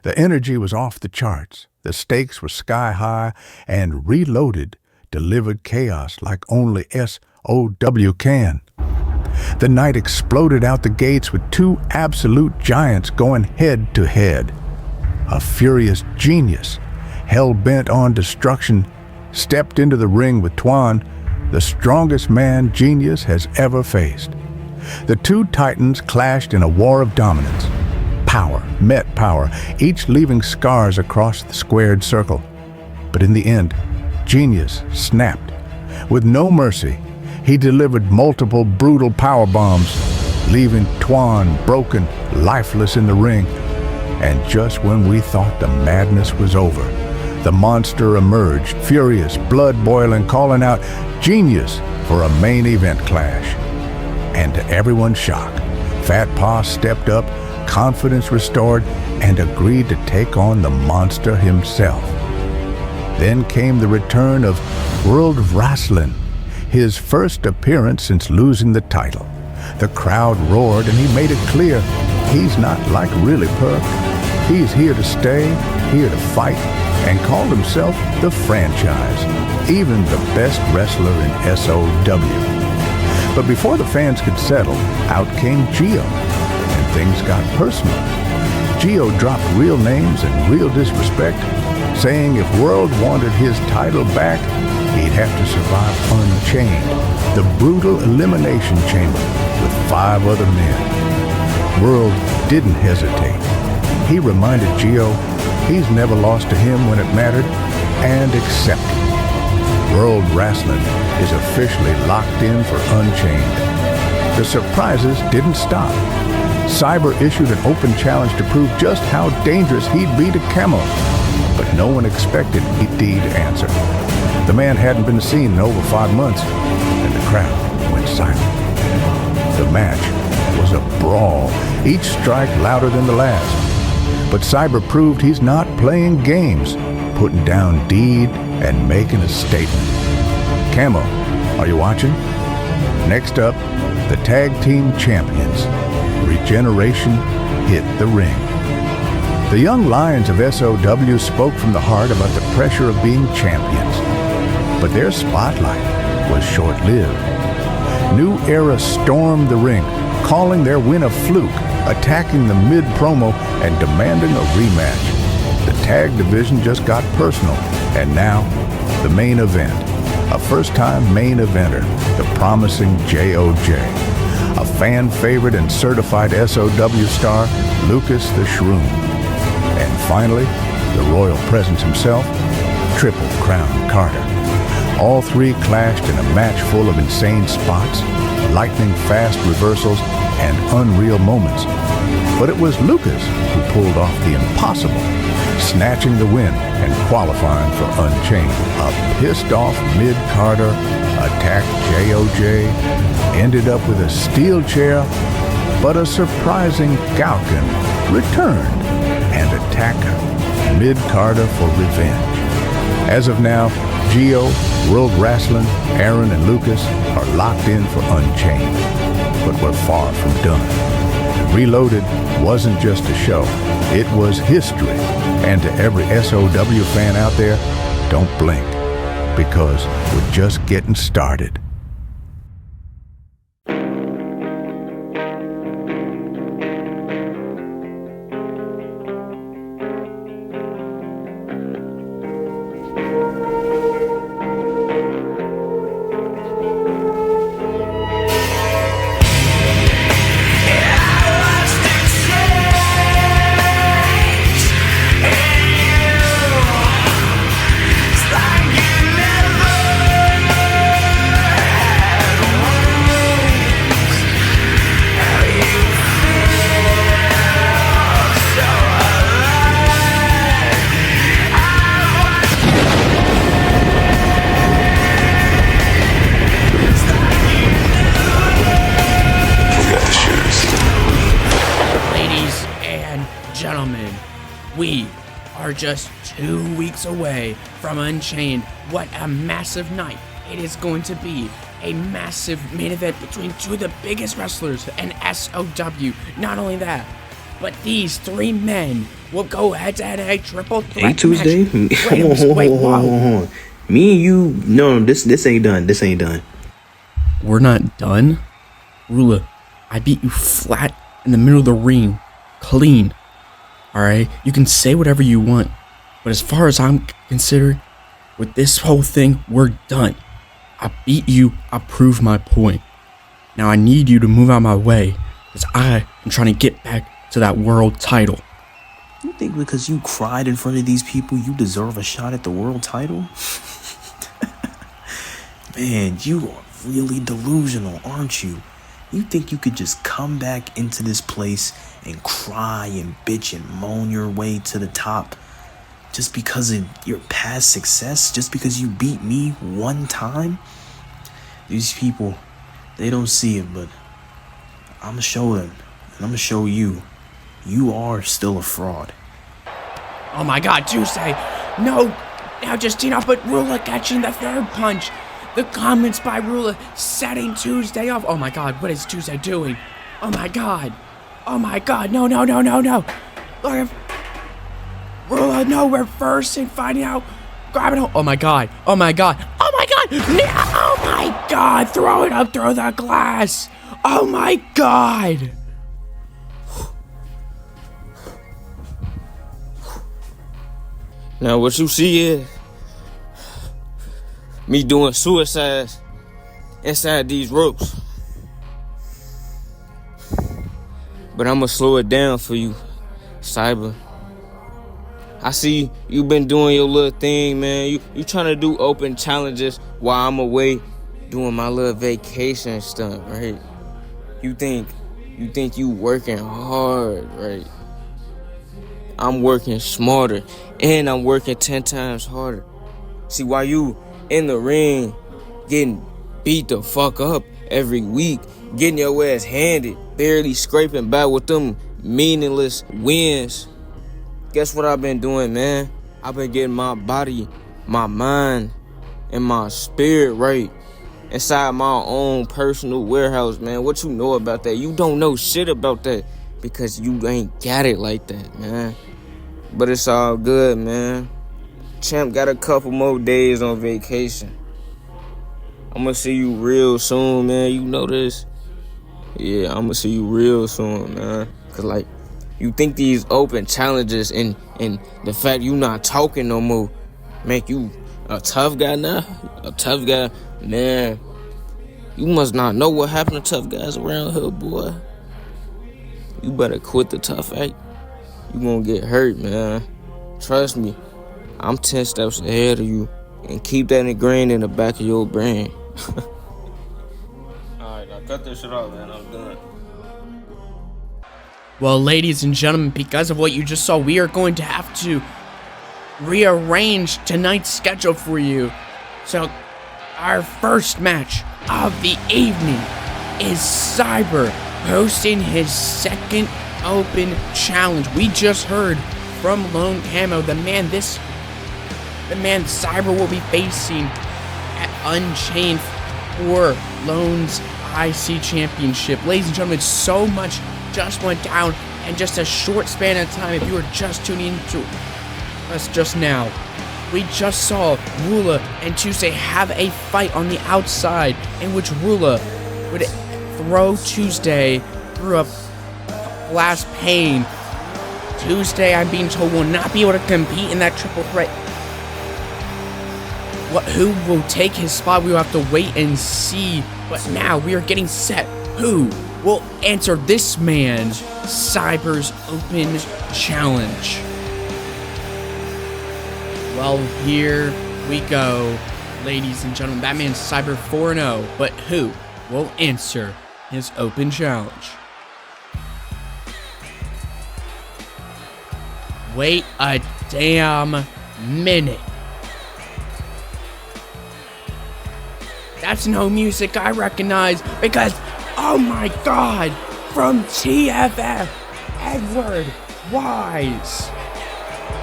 The energy was off the charts, the stakes were sky high, and Reloaded delivered chaos like only SOW can. The night exploded out the gates with two absolute giants going head to head. A furious genius, hell-bent on destruction, stepped into the ring with Twan, the strongest man Genius has ever faced. The two titans clashed in a war of dominance. Power met power, each leaving scars across the squared circle. But in the end, Genius snapped. With no mercy, he delivered multiple brutal power bombs, leaving Twan broken, lifeless in the ring. And just when we thought the madness was over, the monster emerged, furious, blood-boiling, calling out Genius for a main event clash. And to everyone's shock, Fat Pa stepped up, confidence restored, and agreed to take on the monster himself. Then came the return of World Wrestling, his first appearance since losing the title. The crowd roared, and he made it clear he's not like really Perk. He's here to stay, here to fight, and called himself the franchise, even the best wrestler in SOW. But before the fans could settle, out came Gio, and things got personal. Gio dropped real names and real disrespect, saying if World wanted his title back, he'd have to survive Unchained, the brutal elimination chamber with 5 other men. World didn't hesitate. He reminded Gio he's never lost to him when it mattered, and accepted. World Wrestling is officially locked in for Unchained. The surprises didn't stop. Cyber issued an open challenge to prove just how dangerous he'd be to Camo, but no one expected E.T. to answer. The man hadn't been seen in over 5 months, and the crowd went silent. The match was a brawl, each strike louder than the last. But Cyber proved he's not playing games, putting down deed and making a statement. Camo, are you watching? Next up, the tag team champions. Regeneration hit the ring. The young lions of SOW spoke from the heart about the pressure of being champions. But their spotlight was short-lived. New Era stormed the ring, calling their win a fluke, attacking the mid-promo and demanding a rematch. The tag division just got personal, and now the main event. A first-time main eventer, the promising J.O.J. A fan favorite and certified SOW star, Lucas the Shroom. And finally, the royal presence himself, Triple Crown Carter. All three clashed in a match full of insane spots, lightning-fast reversals, and unreal moments. But it was Lucas who pulled off the impossible, snatching the win and qualifying for Unchained. A pissed-off mid-Carter attacked J.O.J., ended up with a steel chair, but a surprising Galkin returned and attacked mid-Carter for revenge. As of now, Gio, World Wrestling, Aaron, and Lucas are locked in for Unchained, but we're far from done. Reloaded wasn't just a show, it was history. And to every SOW fan out there, don't blink, because we're just getting started. We are just 2 weeks away from Unchained. What a massive night it is going to be. A massive main event between two of the biggest wrestlers in SOW. Not only that, but these three men will go head-to-head in a triple threat Hey, Tuesday. match. Hold on. Me and you, no, this ain't done. This ain't done. We're not done? Rula, I beat you flat in the middle of the ring. Clean. Alright? You can say whatever you want. But as far as I'm considered, with this whole thing, we're done. I beat you. I proved my point. Now I need you to move out of my way, because I am trying to get back to that world title. You think because you cried in front of these people, you deserve a shot at the world title? Man, you are really delusional, aren't you? You think you could just come back into this place and cry and bitch and moan your way to the top just because of your past success? Just because you beat me one time? These people, they don't see it, but I'm gonna show them, and I'm gonna show you. You are still a fraud. Oh my god, Tuesday! No! Now Justina, but Rula catching the third punch! The comments by Rula setting Tuesday off. Oh my god, what is Tuesday doing? Oh my god! Oh my god, no! Look, Rula, no, reversing, finding out, grabbing it. Oh my god, oh my god, oh my god! No, oh my god! Throw it up through the glass! Oh my god! Now what you see is me doing suicides inside these ropes. But I'ma slow it down for you, Cyber. I see you been doing your little thing, man. You trying to do open challenges while I'm away doing my little vacation stuff, right? You think you working hard, right? I'm working smarter, and I'm working 10 times harder. See, while you in the ring getting beat the fuck up every week, getting your ass handed, barely scraping by with them meaningless wins, guess what I've been doing, man? I've been getting my body, my mind, and my spirit right inside my own personal warehouse, man. What you know about that? You don't know shit about that because you ain't got it like that, man. But it's all good, man. Champ got a couple more days on vacation. I'm gonna see you real soon, man. You know this? Yeah, I'm gonna see you real soon, man. Cause like, you think these open challenges and the fact you not talking no more make you a tough guy now? A tough guy? Man, you must not know what happened to tough guys around here, boy. You better quit the tough act. You gonna get hurt, man. Trust me. I'm 10 steps ahead of you. And keep that ingrained in the back of your brain. Alright, now cut this shit off, man. I'm done. Well, ladies and gentlemen, because of what you just saw, we are going to have to rearrange tonight's schedule for you. So, our first match of the evening is Cyber hosting his second open challenge. We just heard from Lone Camo, the man Cyber will be facing at Unchained for Lone's IC Championship. Ladies and gentlemen, so much just went down in just a short span of time. If you were just tuning into us just now, we just saw Rula and Tuesday have a fight on the outside in which Rula would throw Tuesday through a glass pane. Tuesday, I'm being told, will not be able to compete in that triple threat. Who will take his spot? We will have to wait and see. But now we are getting set. Who will answer this man Cyber's open challenge? Well, here we go, ladies and gentlemen. That man's Cyber 4-0. But who will answer his open challenge? Wait a damn minute. That's no music I recognize because, oh my god, from TFF, Edward Wise,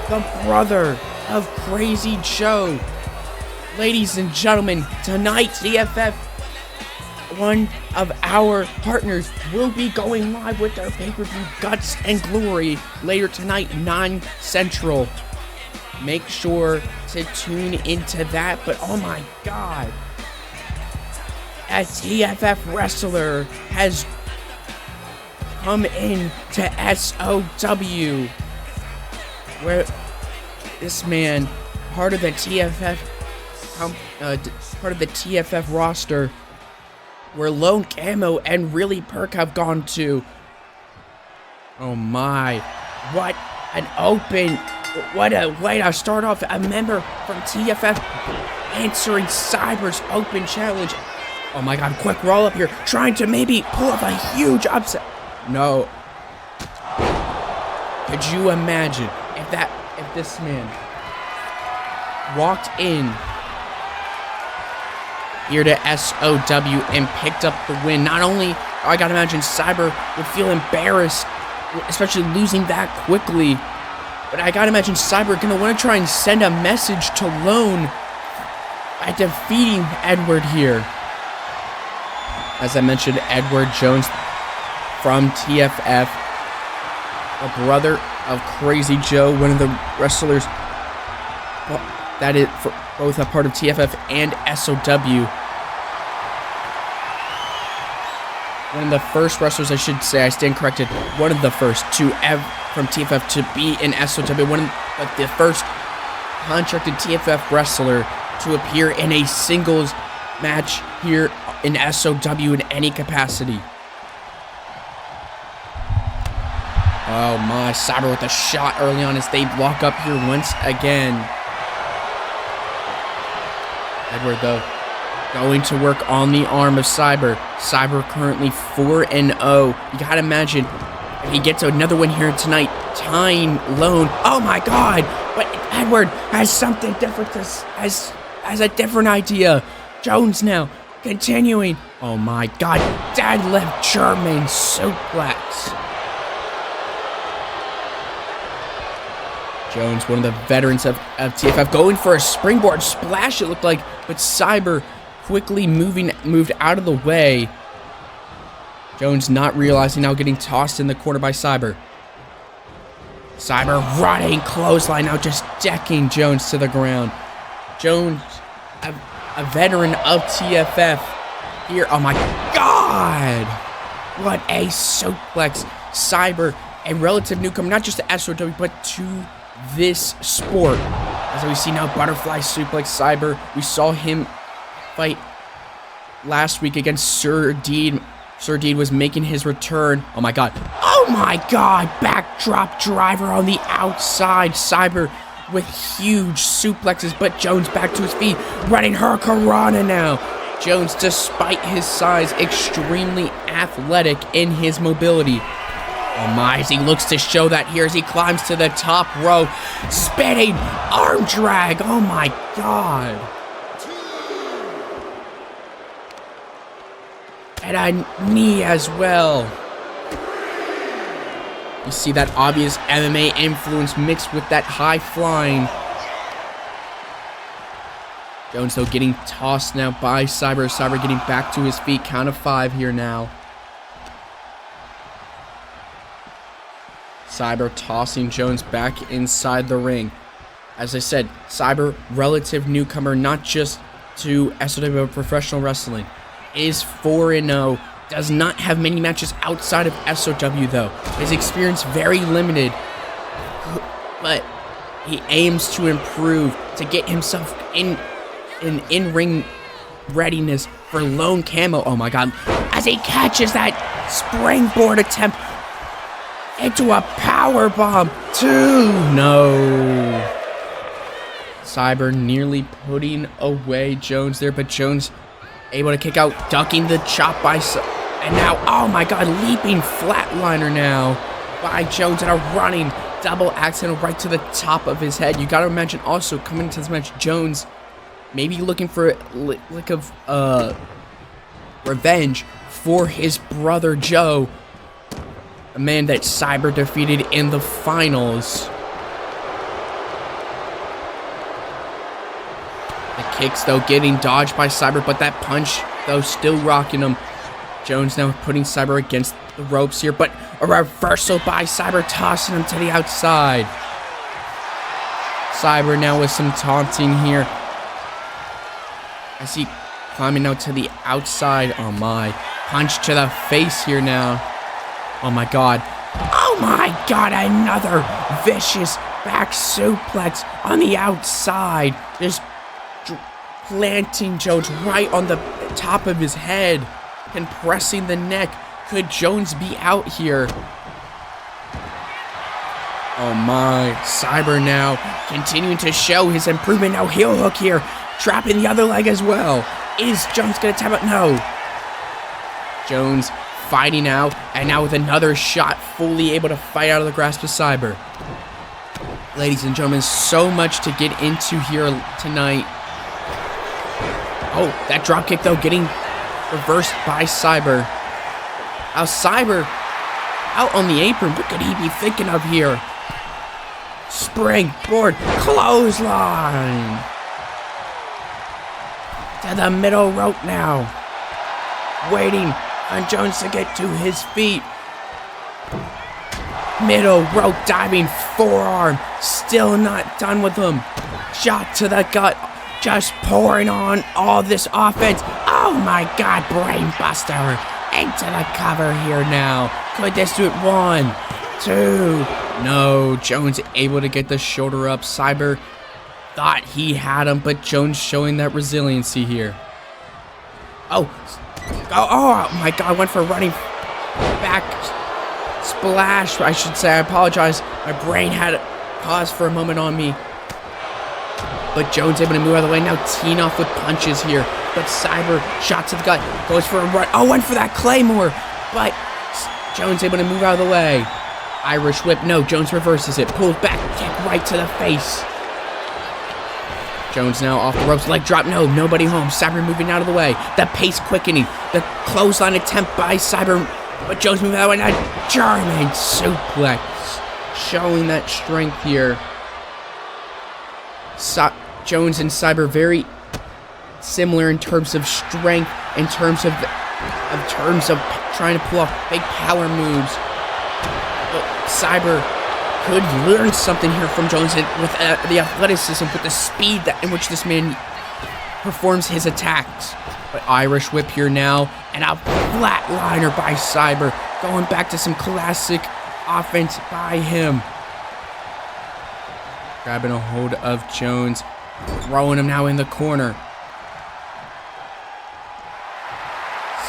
the brother of Crazy Joe. Ladies and gentlemen, tonight TFF one of our partners will be going live with their pay-per-view Guts and Glory later tonight, 9 Central. Make sure to tune into that. But oh my God, a TFF wrestler has come in to SOW, where this man, part of the TFF roster, where Lone Camo and Really Perk have gone to. Oh my, what an open, what a way to start off. A member from TFF answering Cyber's open challenge. Oh my God, quick roll up here, trying to maybe pull off a huge upset. No. Could you imagine if this man walked in here to SOW and picked up the win? Not only, I gotta imagine Cyber would feel embarrassed, especially losing that quickly, but I gotta imagine Cyber gonna want to try and send a message to Lone by defeating Edward here. As I mentioned, Edward Jones from TFF, a brother of Crazy Joe, one of the wrestlers that is both a part of TFF and SOW. One of the first wrestlers, I should say, I stand corrected, one of the first from TFF to be in SOW, one of the first contracted TFF wrestler to appear in a singles match here in SOW in any capacity. Oh my, Cyber with a shot early on as they lock up here once again. Edward, though, going to work on the arm of Cyber. Cyber currently 4-0. You gotta imagine if he gets another win here tonight, tying Lone. Oh my God! But Edward has something different. Has a different idea. Jones now continuing. Oh my God! Deadlift German suplex. Jones, one of the veterans of TFF, going for a springboard splash, it looked like, but Cyber quickly moved out of the way. Jones not realizing, now getting tossed in the corner by Cyber. Cyber running clothesline, now just decking Jones to the ground. Jones, a veteran of TFF here. Oh my God! What a suplex. Cyber, a relative newcomer, not just to SOW, but to this sport. As we see now, butterfly suplex Cyber. We saw him fight last week against Sir Deed. Sir Deed was making his return. Oh my God. Oh my God. Backdrop driver on the outside. Cyber with huge suplexes, but Jones back to his feet, running Hurricanrana now. Jones, despite his size, extremely athletic in his mobility. Oh my, as he looks to show that here as he climbs to the top row. Spinning arm drag. Oh my God. And a knee as well. You see that obvious MMA influence mixed with that high flying. Jones, though, getting tossed now by Cyber. Cyber getting back to his feet. Count of 5 here now. Cyber tossing Jones back inside the ring. As I said, Cyber, relative newcomer, not just to SOW but professional wrestling, is 4-0. Does not have many matches outside of SOW though. His experience very limited, but he aims to improve to get himself in-ring readiness for Lone Camo. Oh my God! As he catches that springboard attempt into a power bomb. 2. No. Cyber nearly putting away Jones there, but Jones able to kick out, ducking the chop by and now, oh my God, leaping flatliner now by Jones and a running double accidental right to the top of his head. You gotta imagine also coming into this match, Jones maybe looking for a lick of revenge for his brother Joe, a man that Cyber defeated in the finals. The kicks, though, getting dodged by Cyber, but that punch, though, still rocking him. Jones now putting Cyber against the ropes here, but a reversal by Cyber, tossing him to the outside. Cyber now with some taunting here. I see climbing out to the outside. Oh my. Punch to the face here now. Oh my god. Oh my god, another vicious back suplex on the outside. Just planting Jones right on the top of his head, compressing the neck. Could Jones be out here? Oh my. Cyber now continuing to show his improvement. Now heel hook here, trapping the other leg as well. Is Jones gonna tap out? No. Jones fighting out, and now with another shot, fully able to fight out of the grasp of Cyber. Ladies and gentlemen, so much to get into here tonight. Oh, that drop kick though, getting reversed by Cyber. Now Cyber out on the apron. What could he be thinking of here? Springboard clothesline to the middle rope now. Waiting on Jones to get to his feet. Middle rope diving forearm. Still not done with him. Shot to the gut. Just pouring on all this offense. Oh my god, brain buster. Into the cover here now. Could this do it? 1, 2. No, Jones able to get the shoulder up. Cyber thought he had him, but Jones showing that resiliency here. Oh my god, went for a running back splash, I should say. I apologize. My brain had paused for a moment on me. But Jones able to move out of the way. Now teeing off with punches here. But Cyber, shot to the gut, goes for a run. Oh, went for that Claymore. But Jones able to move out of the way. Irish whip. No, Jones reverses it. Pulls back, kick right to the face. Jones now off the ropes, leg drop. No, nobody home. Cyber moving out of the way. The pace quickening. The clothesline attempt by Cyber. But Jones moving out of the way. Now German suplex. Showing that strength here. Jones and Cyber very similar in terms of strength, in terms of trying to pull off big power moves. But Cyber could learn something here from Jones with the athleticism, with the speed in which this man performs his attacks. But Irish whip here now, and a flatliner by Cyber, going back to some classic offense by him. Grabbing a hold of Jones, throwing him now in the corner.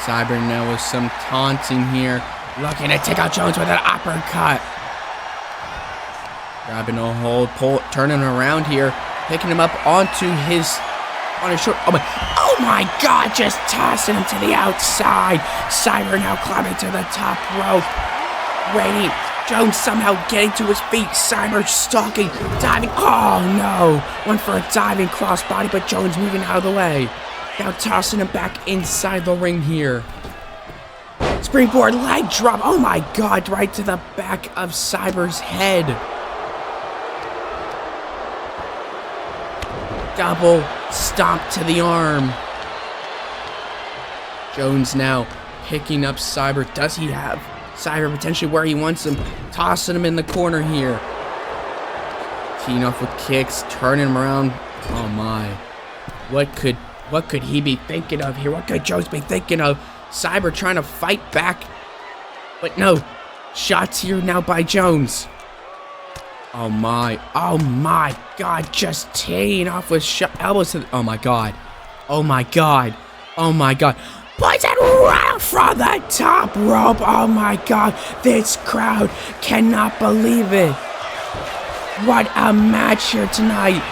Cyber now with some taunting here, looking to take out Jones with an uppercut. Grabbing a hold, turning around here, picking him up on his short. Oh my god, just tossing him to the outside. Cyber now climbing to the top rope. Waiting. Jones somehow getting to his feet. Cyber stalking, diving. Oh no. Went for a diving crossbody, but Jones moving out of the way. Now tossing him back inside the ring here. Springboard leg drop. Oh my god, right to the back of Cyber's head. Double stomp to the arm. Jones now picking up Cyber. Does he have Cyber potentially where he wants him? Tossing him in the corner here. Teeing off with kicks, turning him around. Oh my. What could he be thinking of here? What could Jones be thinking of? Cyber trying to fight back. But no. Shots here now by Jones. Oh my god, just teeing off with elbows to the, oh my god. Puts it right from the top rope. Oh my god, this crowd cannot believe it. What a match here tonight.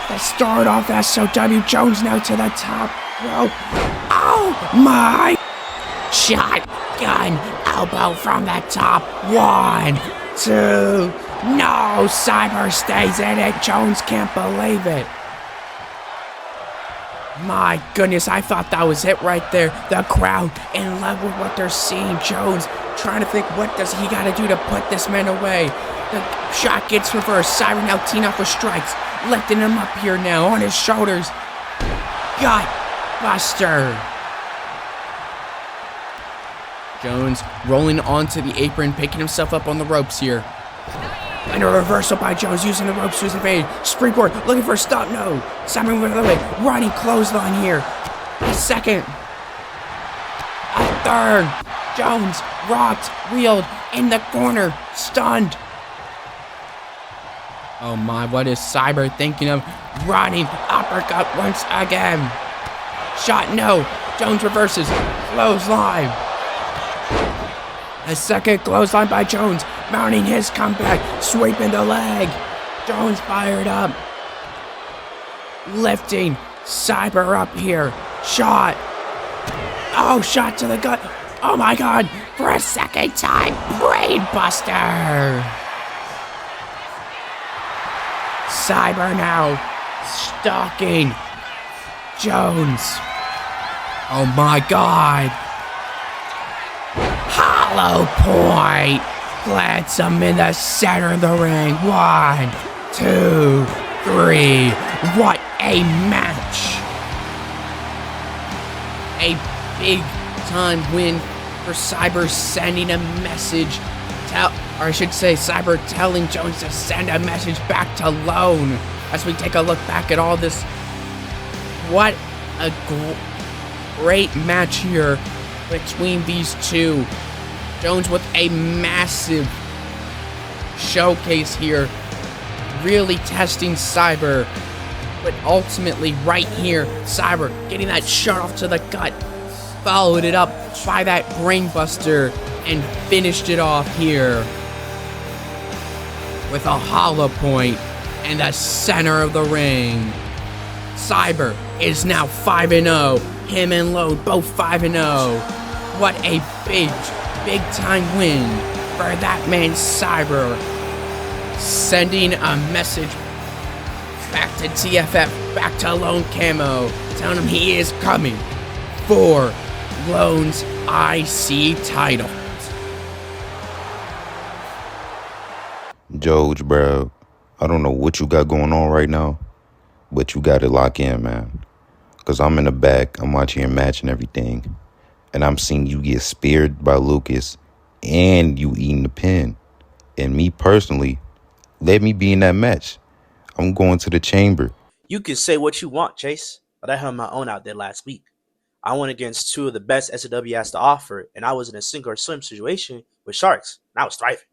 Let's start off SOW. Jones now to the top rope. Oh my. Shotgun elbow from the top. 1, 2. No, Cyber stays in it. Jones can't believe it. My goodness, I thought that was it right there. The crowd in love with what they're seeing. Jones trying to think, what does he got to do to put this man away? The shot gets reversed. Cyber now teeing up with strikes. Lifting him up here now on his shoulders. Gut buster. Jones rolling onto the apron, picking himself up on the ropes here. And a reversal by Jones, using the ropes to his advantage. Springboard, looking for a stop, no. Cyber moving the other way, running clothesline here. A second. A third. Jones rocked, wheeled, in the corner, stunned. Oh my, what is Cyber thinking of? Running, uppercut once again. Shot, no. Jones reverses, clothesline. A second clothesline by Jones, mounting his comeback, sweeping the leg. Jones fired up. Lifting Cyber up here. Shot. Oh, shot to the gut. Oh my God, for a second time, brain buster. Cyber now stalking Jones. Oh my God. Hollow point. Plants him in the center of the ring. 1, 2, 3. What a match. A big time win for Cyber, sending a message. Cyber telling Jones to send a message back to Lone. As we take a look back at all this. What a great match here between these two. Jones with a massive showcase here, really testing Cyber, but ultimately right here, Cyber getting that shot off to the gut, followed it up by that brainbuster, and finished it off here with a hollow point in the center of the ring. Cyber is now 5-0. Him and Lode both 5-0. What a big time win for that man Cyber. Sending a message back to TFF, back to Lone Camo, telling him he is coming for Lone's IC title. George, bro, I don't know what you got going on right now, but you got to lock in, man. Because I'm in the back, I'm watching your match and everything, and I'm seeing you get speared by Lucas and you eating the pin. And me personally, let me be in that match. I'm going to the chamber. You can say what you want, Chase, but I held my own out there last week. I went against two of the best SOW has to offer, and I was in a sink or swim situation with Sharks, and I was thriving.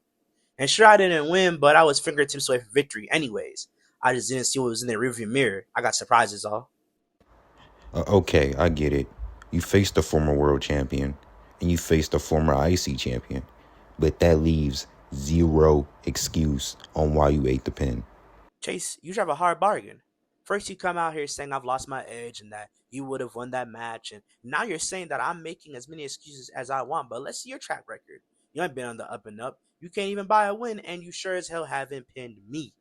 And sure, I didn't win, but I was fingertips away from victory anyways. I just didn't see what was in the rearview mirror. I got surprises, all. Okay, I get it. You faced the former world champion, and you faced the former IC champion, but that leaves zero excuse on why you ate the pin. Chase, you drive a hard bargain. First, you come out here saying I've lost my edge and that you would have won that match, and now you're saying that I'm making as many excuses as I want, but let's see your track record. You ain't been on the up and up. You can't even buy a win, and you sure as hell haven't pinned me.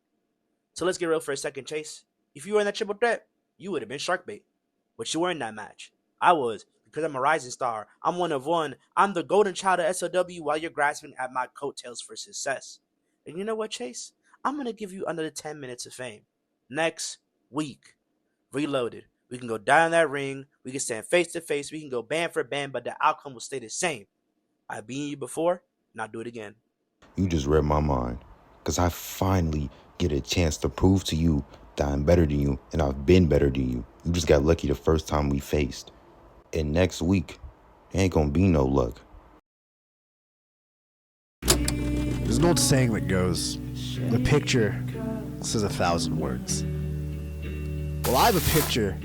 So let's get real for a second, Chase. If you were in that triple threat, you would have been shark bait. But you were in that match. I was, because I'm a rising star. I'm one of one. I'm the golden child of SOW while you're grasping at my coattails for success. And you know what, Chase? I'm going to give you another 10 minutes of fame. Next week, Reloaded. We can go down that ring. We can stand face to face. We can go band for band, but the outcome will stay the same. I've beaten you before, and I'll do it again. You just read my mind, because I finally get a chance to prove to you that I'm better than you, and I've been better than you. You just got lucky the first time we faced. And next week, there ain't gonna be no luck. There's an old saying that goes, the picture says 1,000 words. Well, I have a picture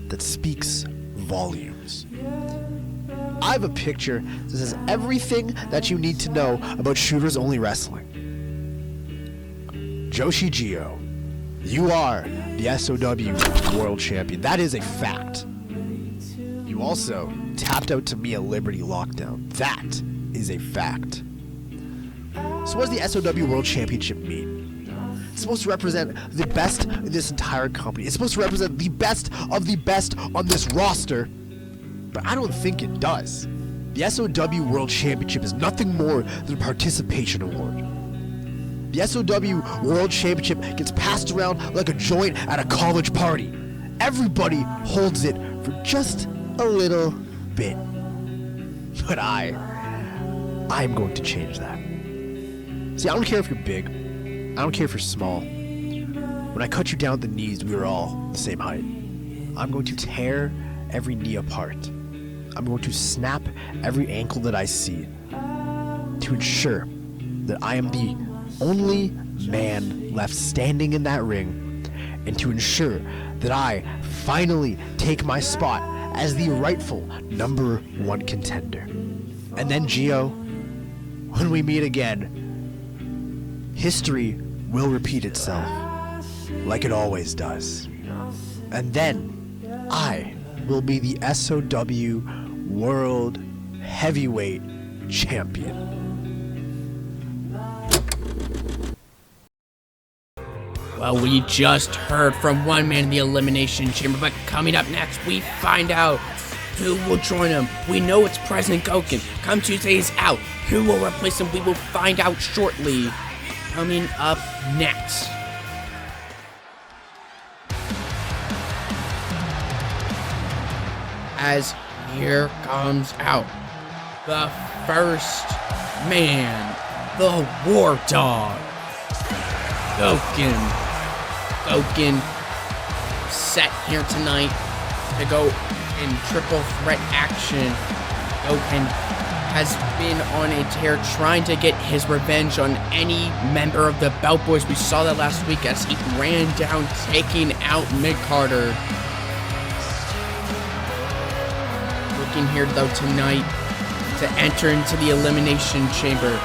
that speaks volumes. I have a picture that says everything that you need to know about Shooters Only Wrestling. Joshi Gio, you are the SOW World Champion. That is a fact. You also tapped out to me at Liberty Lockdown. That is a fact. So what does the SOW World Championship mean? It's supposed to represent the best in this entire company. It's supposed to represent the best of the best on this roster. But I don't think it does. The SOW World Championship is nothing more than a participation award. The SOW World Championship gets passed around like a joint at a college party. Everybody holds it for just a little bit. But I I'm going to change that. See, I don't care if you're big. I don't care if you're small. When I cut you down at the knees, we were all the same height. I'm going to tear every knee apart. I'm going to snap every ankle that I see to ensure that I am the only man left standing in that ring, and to ensure that I finally take my spot as the rightful number 1 contender. And then, Gio, when we meet again, history will repeat itself like it always does. And then I will be the SOW World Heavyweight Champion. Well, we just heard from one man in the Elimination Chamber, but coming up next, we find out who will join him. We know it's President Goken. Come Tuesday is out. Who will replace him? We will find out shortly. Coming up next. As here comes out the first man, the War Dog, Goken. Goken set here tonight to go in triple threat action. Goken has been on a tear trying to get his revenge on any member of the Belt Boys. We saw that last week as he ran down, taking out Mid-Carter. Looking here though tonight to enter into the Elimination Chamber.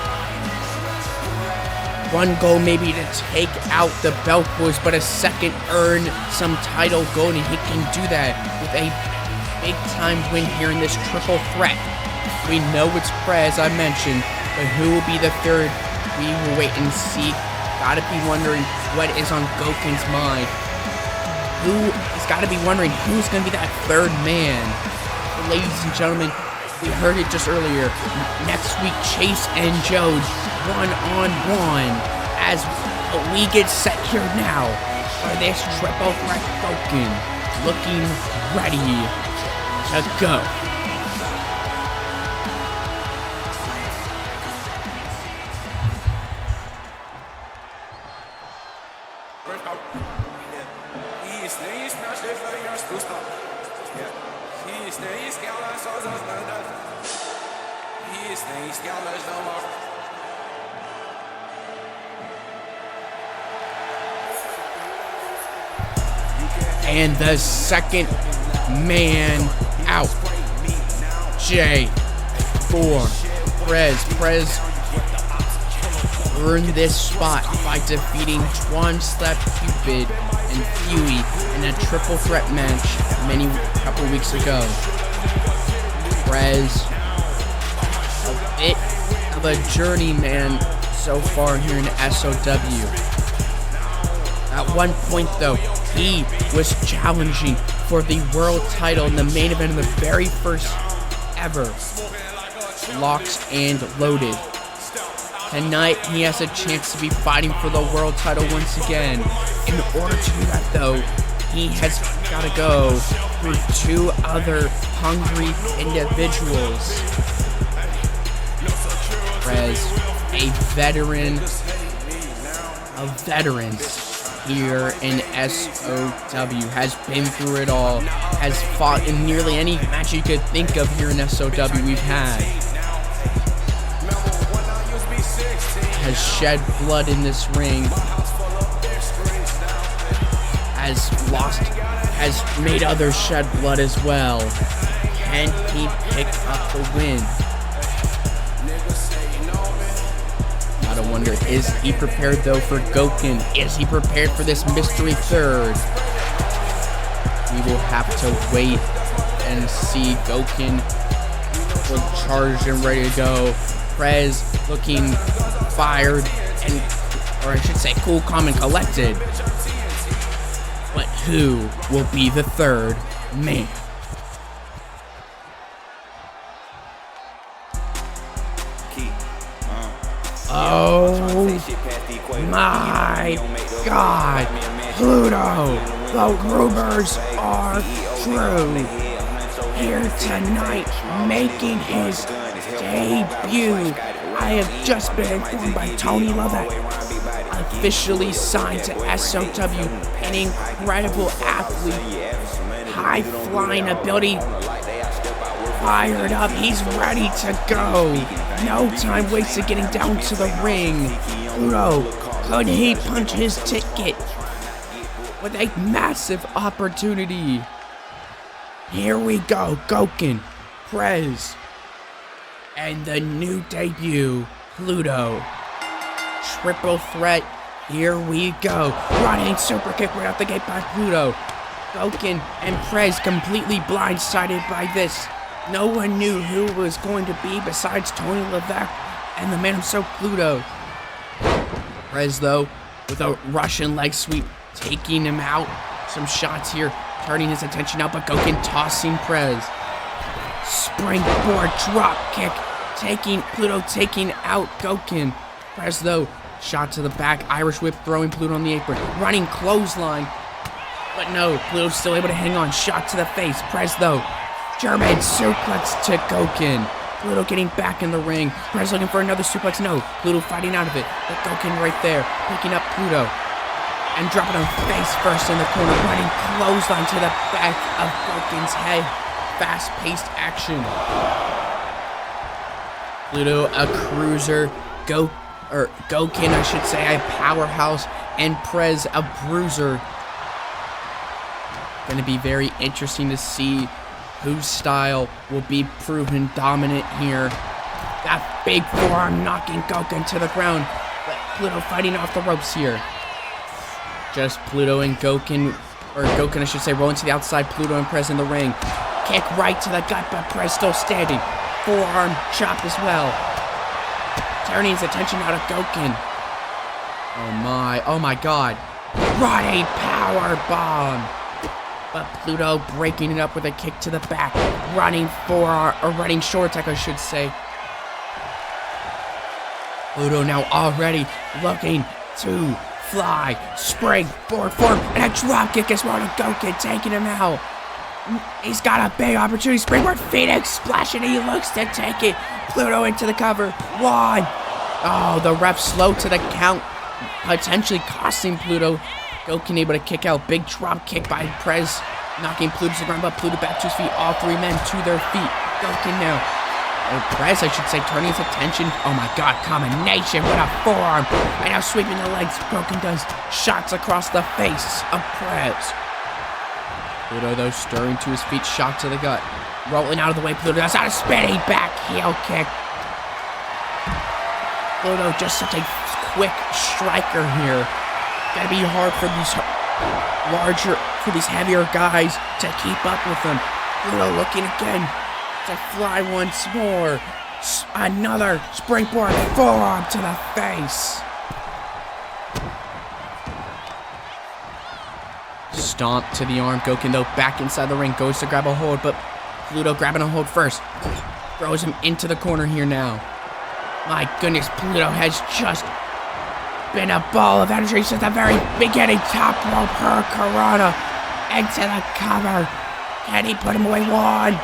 One goal maybe to take out the Belt Boys, but a second earn some title gold, and he can do that with a big-time win here in this triple threat. We know it's Prez, I mentioned, but who will be the third? We will wait and see. Gotta be wondering what is on Goken's mind. Who has gotta be wondering who's gonna be that third man? Ladies and gentlemen, we heard it just earlier. Next week, Chase and Joe one-on-one as we get set here now for this triple threat. Goken looking ready to go. And the second man out, J4 Prez. Prez earned this spot by defeating Twan, Slap, Cupid, and Fury in a triple threat match couple weeks ago. Prez, a bit of a journeyman so far here in SOW. At one point though, he was challenging for the world title in the main event of the very first ever Locks and Loaded. Tonight, he has a chance to be fighting for the world title once again. In order to do that though, he has got to go through 2 other hungry individuals. Prez, a veteran here in SOW, has been through it all, has fought in nearly any match you could think of here in SOW we've had, has shed blood in this ring, has made others shed blood as well. Can he pick up the win? Gotta wonder, is he prepared though for Goken? Is he prepared for this mystery third? We will have to wait and see. Goken will charge and ready to go. Prez looking fired or I should say cool, calm, and collected. But who will be the third man? Oh my God, Pluto, the rumors are true. Here tonight, making his debut, I have just been informed by Tony Lovett, officially signed to SOW, an incredible athlete, high-flying ability, fired up, he's ready to go. No time wasted getting down to the ring. Pluto, could he punch his ticket with a massive opportunity? Here we go, Gokin, Prez, and the new debut, Pluto. Triple threat, here we go. Running super kick right out the gate by Pluto. Gokin and Prez completely blindsided by this. No one knew who it was going to be besides Tony Levesque and the man himself, Pluto. Prez, though, with a Russian leg sweep, taking him out. Some shots here, turning his attention out, but Gokin tossing Prez. Springboard drop kick, Pluto taking out Gokin. Prez, though, shot to the back, Irish whip, throwing Pluto on the apron. Running clothesline, but no, Pluto's still able to hang on. Shot to the face. Prez, though, German suplex to Gokin. Pluto getting back in the ring. Prez looking for another suplex. No, Pluto fighting out of it. But Gokin right there, picking up Pluto and dropping him face first in the corner. Running clothesline to the back of Gokin's head. Fast-paced action. Pluto, a cruiser. Gokin, I should say, a powerhouse. And Prez, a bruiser. Going to be very interesting to see whose style will be proven dominant here. That big forearm knocking Gokin to the ground. But Pluto fighting off the ropes here. Just Pluto and Gokin, or Gokin I should say, rolling to the outside. Pluto and Prez in the ring. Kick right to the gut, but Prez still standing. Forearm chop as well. Turning his attention out of Gokin. Oh my god. Running power bomb. But Pluto breaking it up with a kick to the back. Running short attack, I should say. Pluto now already looking to fly. Springboard form and a drop kick as well to Gokin, taking him out. He's got a big opportunity. Springboard Phoenix splash, and he looks to take it. Pluto into the cover. One. Oh, the ref slow to the count, potentially costing Pluto. Gokin able to kick out. Big drop kick by Prez, knocking Pluto to the ground, but Pluto back to his feet. All three men to their feet. Gokin now, or Prez, I should say, turning his attention. Oh my god, combination with a forearm. And now sweeping the legs. Gokin does shots across the face of Prez. Pluto, though, stirring to his feet. Shot to the gut. Rolling out of the way. Pluto does out a spinning back heel kick. Pluto just such a quick striker here. Gotta be hard for these heavier guys to keep up with them. Pluto looking again to fly once more. Another springboard forearm to the face. Stomp to the arm. Gokin, though, back inside the ring. Goes to grab a hold, but Pluto grabbing a hold first. Throws him into the corner here now. My goodness, Pluto has just been a ball of energy since the very beginning. Top rope hurricanrana into the cover. Can he put him away? One.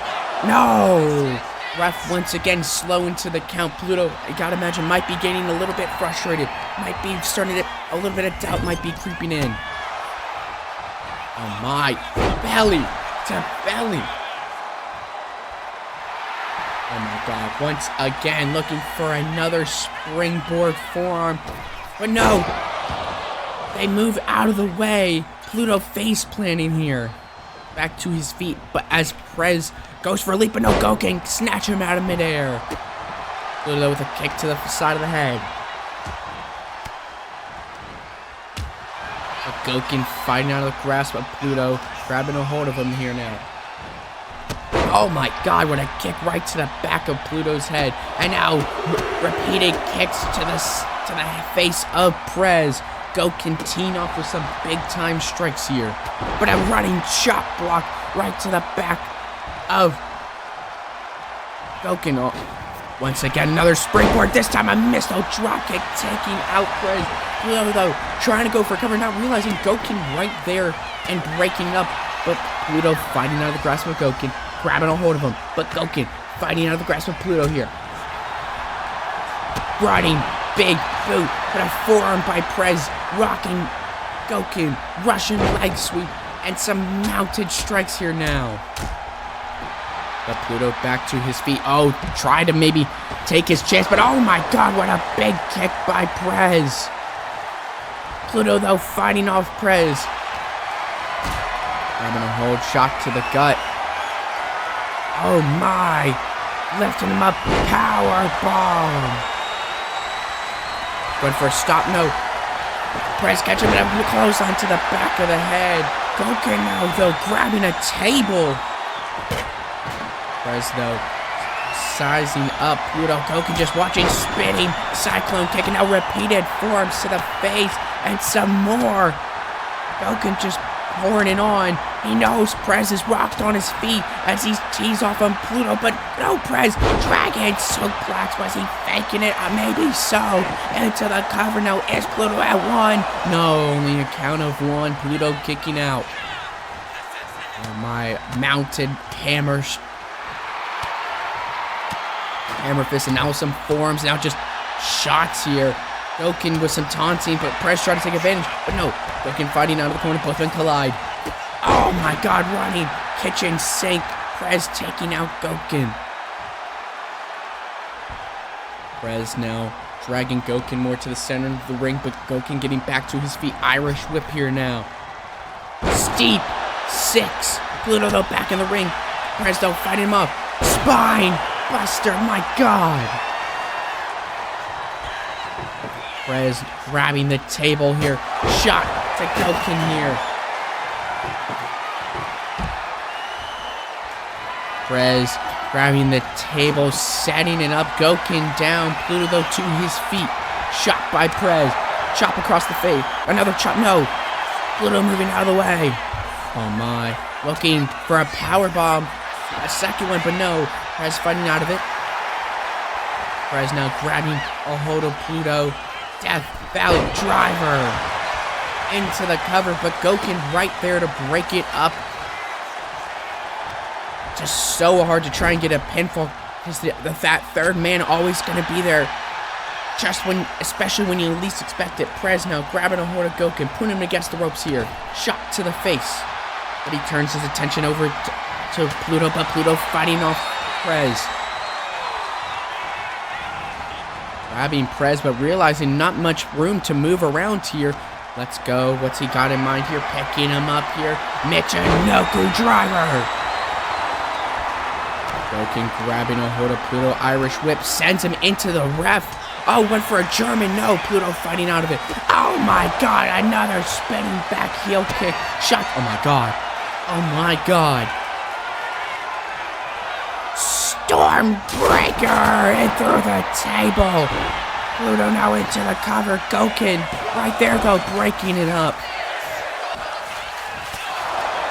No. Ref once again slow into the count. Pluto, I gotta imagine, might be getting a little bit frustrated. Might be starting to, a little bit of doubt might be creeping in. Oh my. Belly to belly. Oh my god. Once again looking for another springboard forearm. But no. They move out of the way. Pluto face planting here. Back to his feet. But as Prez goes for a leap, but no, Gokin snatch him out of midair. Pluto with a kick to the side of the head. But Gokin fighting out of the grasp of Pluto, grabbing a hold of him here now. Oh my god, what a kick right to the back of Pluto's head. And now repeated kicks to the face of Prez. Gokin teeing off with some big time strikes here. But a running chop block right to the back of Gokin. Oh, once again, another springboard. This time a missile drop kick taking out Prez. Pluto, though, trying to go for cover, not realizing Gokin right there and breaking up. But Pluto fighting out of the grasp of Gokin, grabbing a hold of him. But Gokin fighting out of the grasp of Pluto here. running big boot, but a forearm by Prez, rocking Gokin, Russian leg sweep, and some mounted strikes here now. But Pluto back to his feet. Oh, try to maybe take his chance, but oh my god, what a big kick by Prez. Pluto, though, fighting off Prez. Grabbing a hold, shot to the gut. Oh my, lifting him up, power bomb. Going for a stop, no. Prez catching him up close onto the back of the head. Gokin now, though, grabbing a table. Prez, though, sizing up Pluto. Gokin just watching, spinning, cyclone kicking out repeated forms to the face, and some more. Gokin just pouring it on. He knows Prez is rocked on his feet as he tees off on Pluto, but no, Prez, dragon suplex. Was he faking it? Maybe so. Into the cover now. Is Pluto at one? No, only a count of one. Pluto kicking out. Oh my, mounted hammer fist, and now some forms, now just shots here. Gokin with some taunting, but Prez trying to take advantage, but no. Gokin fighting out of the corner, both of them collide. Oh my god, running kitchen sink. Prez taking out Gokin. Prez now dragging Gokin more to the center of the ring, but Gokin getting back to his feet. Irish whip here now. Steep 6. Pluto, though, back in the ring. Prez, though, fighting him up. Spine buster, my god. Prez grabbing the table here. Shot to Gokin here. Prez grabbing the table, setting it up. Gokin down. Pluto, though, to his feet. Shot by Prez. Chop across the face. Another chop. No. Pluto moving out of the way. Oh my. Looking for a power bomb. A second one, but no. Prez fighting out of it. Prez now grabbing a hold of Pluto. Death Valley driver into the cover, but Gokin right there to break it up. Just so hard to try and get a pinfall, because that third man always going to be there, just when, especially when you least expect it. Prez now grabbing a hold of Gokin, putting him against the ropes here. Shot to the face, but he turns his attention over to Pluto, but Pluto fighting off Prez. Grabbing Prez, but realizing not much room to move around here. Let's go. What's he got in mind here? Picking him up here. Michinoku driver. Gokin grabbing a hold of Pluto. Irish whip sends him into the ref. Oh, went for a German. No, Pluto fighting out of it. Oh my god, another spinning back heel kick. Shot. Oh my god. Oh my god. Stormbreaker in through the table. Pluto now into the cover. Gokin right there, though, breaking it up.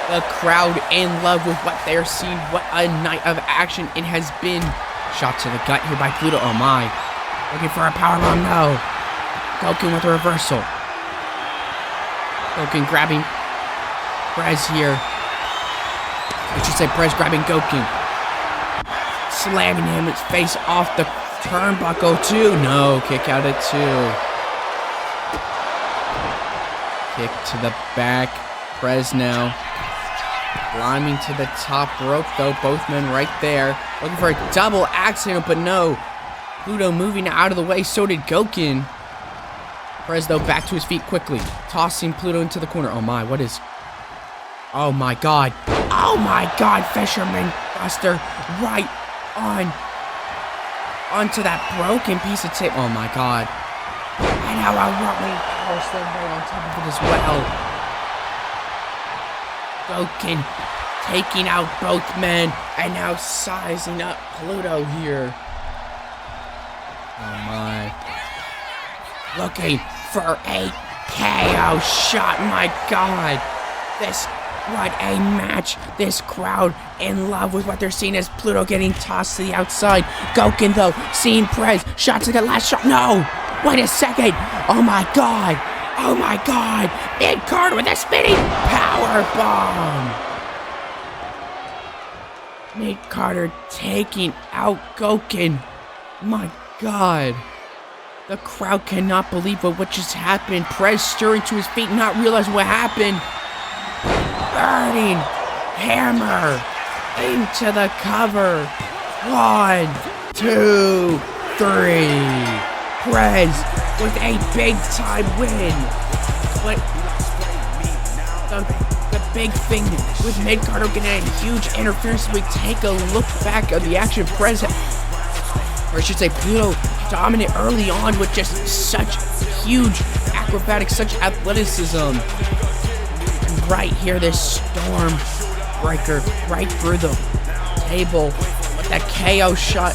The crowd in love with what they're seeing. What a night of action it has been. Shot to the gut here by Pluto. Oh my. Looking for a powerbomb. No. Gokin with a reversal. Gokin grabbing Prez here. I should say Prez grabbing Gokin. Slamming him, his face off the turnbuckle, too. No, kick out at 2. Kick to the back. Prez now climbing to the top rope, though. Both men right there. Looking for a double axe handle, but no. Pluto moving out of the way, so did Gokin. Prez, though, back to his feet quickly. Tossing Pluto into the corner. Oh my, what is... Oh my god. Oh my god, Fisherman Buster right onto that broken piece of tape. Oh my god. And now a rolling power slam right on top of it as well. Gokin taking out both men and now sizing up Pluto here. Oh my. Looking for a KO shot. My god. What a match. This crowd in love with what they're seeing as Pluto getting tossed to the outside. Gokin, though, seeing Prez. Shot to the last shot. No! Wait a second. Oh my god. Oh my god. Mid-card with a spinning power bomb. Mid-Carter taking out Gokin. My god. The crowd cannot believe what just happened. Perez stirring to his feet, not realizing what happened. Burning hammer into the cover. 1, 2, 3. Perez with a big time win. But the big thing with mid-card getting a huge interference, we take a look back at the action. Perez, or I should say Pluto, dominant early on with just such huge acrobatics, such athleticism. And right here, this storm breaker right through the table with that KO shot.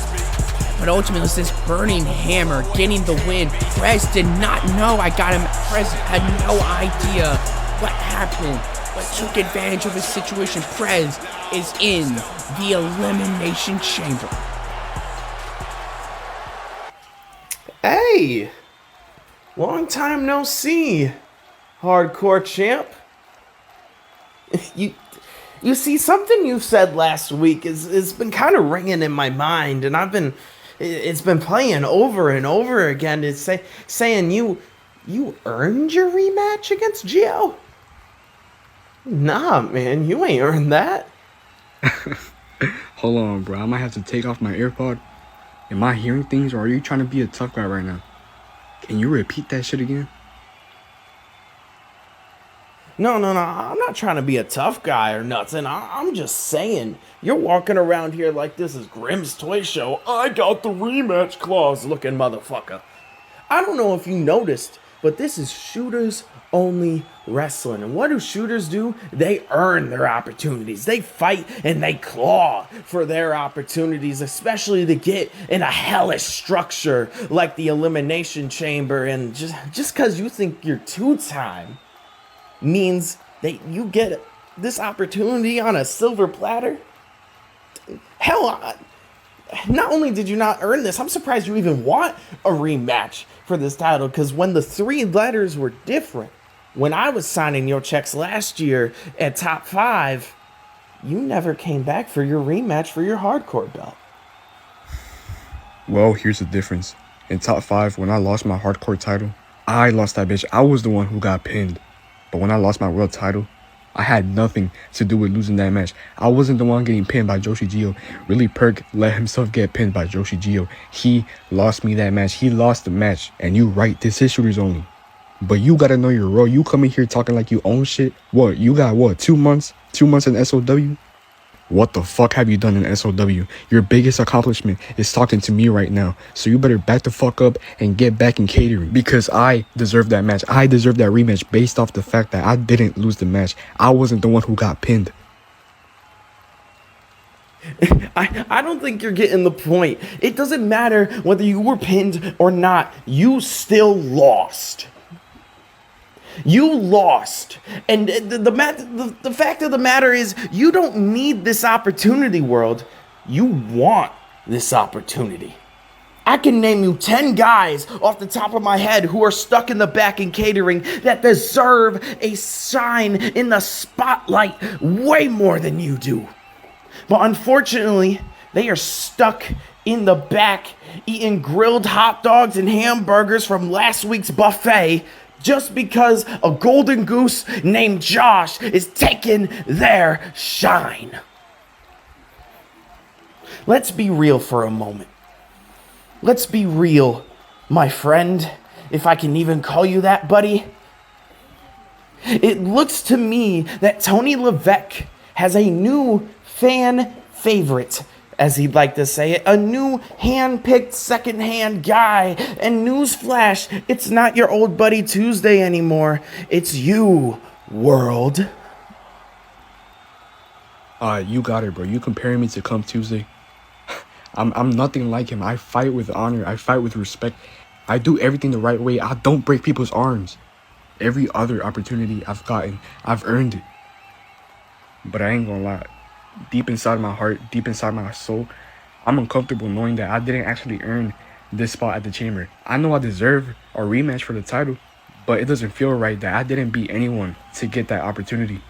But ultimately, it was this burning hammer getting the win. Perez did not know I got him. Perez had no idea what happened, but took advantage of his situation. Perez is in the Elimination Chamber. Hey! Long time no see, hardcore champ. You see, something you said last week has been kind of ringing in my mind, and it's been playing over and over again. It's saying you earned your rematch against Gio? Nah, man, you ain't earned that. Hold on, bro. I might have to take off my AirPod. Am I hearing things, or are you trying to be a tough guy right now? Can you repeat that shit again? No. I'm not trying to be a tough guy or nothing. I'm just saying, you're walking around here like this is Grimm's Toy Show. I got the rematch clause looking motherfucker. I don't know if you noticed, but this is shooters only wrestling. And what do shooters do? They earn their opportunities. They fight and they claw for their opportunities, especially to get in a hellish structure like the Elimination Chamber. And just because you think you're two-time means that you get this opportunity on a silver platter? Hell, not only did you not earn this, I'm surprised you even want a rematch for this title, because when the three letters were different, when I was signing your checks last year at Top 5, you never came back for your rematch for your hardcore belt. Well, here's the difference. In Top 5, when I lost my hardcore title, I lost that bitch. I was the one who got pinned. But when I lost my world title, I had nothing to do with losing that match. I wasn't the one getting pinned by Joshi Gio. Really, Perk let himself get pinned by Joshi Gio. He lost me that match. He lost the match. And you right, this is shooters only. But you gotta know your role. You coming here talking like you own shit. What, you got what, 2 months? 2 months in SOW? What the fuck have you done in SOW? Your biggest accomplishment is talking to me right now. So you better back the fuck up and get back in catering. Because I deserve that match. I deserve that rematch based off the fact that I didn't lose the match. I wasn't the one who got pinned. I don't think you're getting the point. It doesn't matter whether you were pinned or not. You still lost. You lost. And the fact of the matter is, you don't need this opportunity, world. You want this opportunity. I can name you 10 guys off the top of my head who are stuck in the back in catering that deserve a shine in the spotlight way more than you do. But unfortunately, they are stuck in the back eating grilled hot dogs and hamburgers from last week's buffet just because a golden goose named Josh is taking their shine. Let's be real for a moment. Let's be real, my friend, if I can even call you that, buddy. It looks to me that Tony Levesque has a new fan favorite, as he'd like to say it, a new hand-picked second-hand guy. And newsflash, it's not your old buddy Tuesday anymore. It's you, world. You got it, bro. You comparing me to Come Tuesday? I'm nothing like him. I fight with honor. I fight with respect. I do everything the right way. I don't break people's arms. Every other opportunity I've gotten, I've earned it. But I ain't gonna lie. Deep inside my heart, deep inside my soul, I'm uncomfortable knowing that I didn't actually earn this spot at the chamber. I know I deserve a rematch for the title, but it doesn't feel right that I didn't beat anyone to get that opportunity.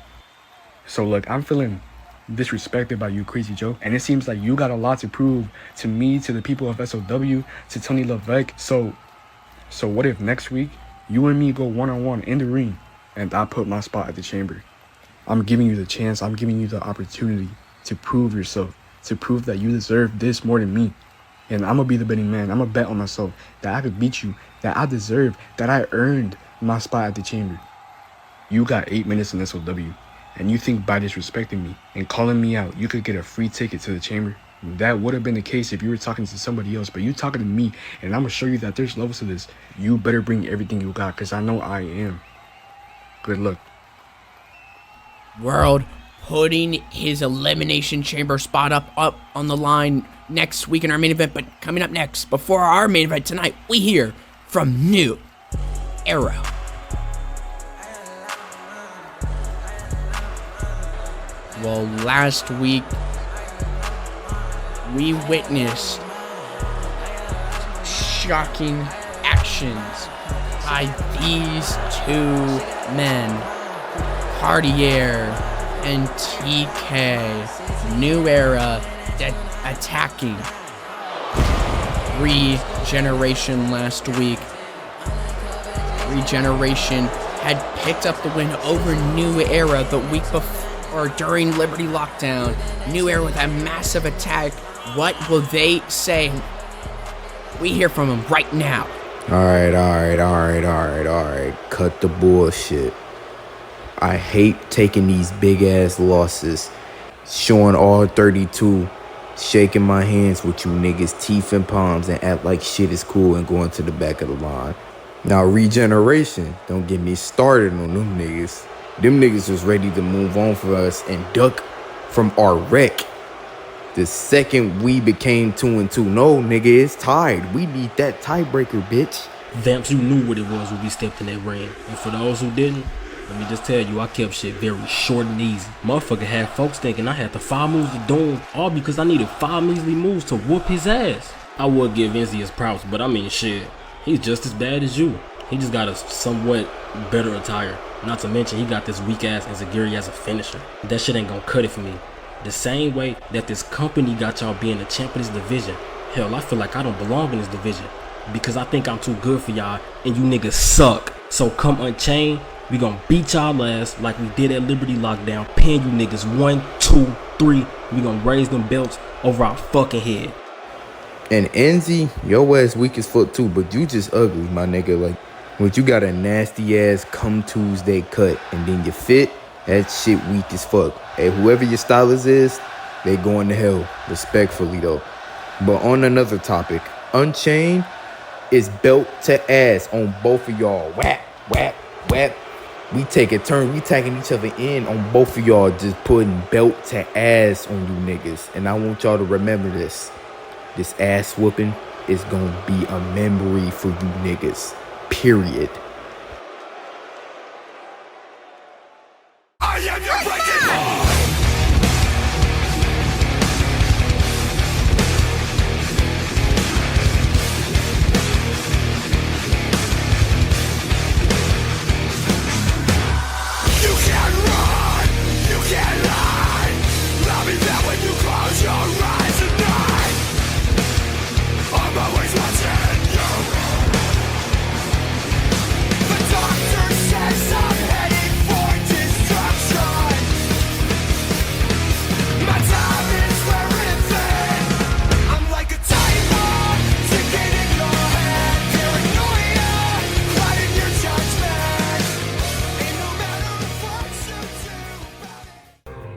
So look, I'm feeling disrespected by you, Crazy Joe, and it seems like you got a lot to prove to me, to the people of SOW, to Tony Levesque. So So what if next week you and me go one-on-one in the ring and I put my spot at the chamber? I'm giving you the chance, I'm giving you the opportunity to prove yourself, to prove that you deserve this more than me. And I'm gonna be the betting man. I'm gonna bet on myself that I could beat you, that I deserve, that I earned my spot at the chamber. You got 8 minutes in SOW, and you think by disrespecting me and calling me out, you could get a free ticket to the chamber? That would have been the case if you were talking to somebody else, but you talking to me, and I'm gonna show you that there's levels to this. You better bring everything you got, because I know I am. Good luck. World putting his Elimination Chamber spot up on the line next week in our main event. But coming up next, before our main event tonight, we hear from New Era. Well, last week, we witnessed shocking actions by these two men, Cartier and TK. New Era attacking Regeneration last week. Regeneration had picked up the win over New Era the week before, or during Liberty Lockdown. New Era with a massive attack. What will they say? We hear from them right now. All right. Cut the bullshit. I hate taking these big ass losses, showing all 32, shaking my hands with you niggas, teeth and palms, and act like shit is cool and going to the back of the line. Now, Regeneration, don't get me started on them niggas. Them niggas was ready to move on for us and duck from our wreck. The second we became 2-2, no, nigga, it's tied. We need that tiebreaker, bitch. Vamps, you knew what it was when we stepped in that ring. And for those who didn't, let me just tell you, I kept shit very short and easy. Motherfucker had folks thinking I had the 5 moves to doom, all because I needed 5 measly moves to whoop his ass. I would give Enzi his props, but I mean shit, he's just as bad as you. He just got a somewhat better attire. Not to mention, he got this weak ass Enziguri as a finisher. That shit ain't gonna cut it for me. The same way that this company got y'all being the champ of this division. Hell, I feel like I don't belong in this division because I think I'm too good for y'all and you niggas suck. So come Unchained, we gonna beat y'all ass like we did at Liberty Lockdown. Pin you niggas 1, 2, 3. We gonna raise them belts over our fucking head. And Enzi, your ass weak as fuck too, but you just ugly, my nigga. Like, but you got a nasty ass come Tuesday cut, and then you fit, that shit weak as fuck. Hey, whoever your stylist is, they going to hell, respectfully though. But on another topic, Unchained is belt to ass on both of y'all. Whap, whap, whap. We take a turn, we tagging each other in on both of y'all, just putting belt to ass on you niggas. And I want y'all to remember this. This ass whooping is gonna be a memory for you niggas. Period. I am your breaking ball. You can't run, you can't lie. I'll be there when you close your eyes at night. I'm always watching you. The doctor says I'm heading for destruction. My time is wearing thin. I'm like a time bomb ticking in your head. Paranoia, clouding your judgment. And no matter what you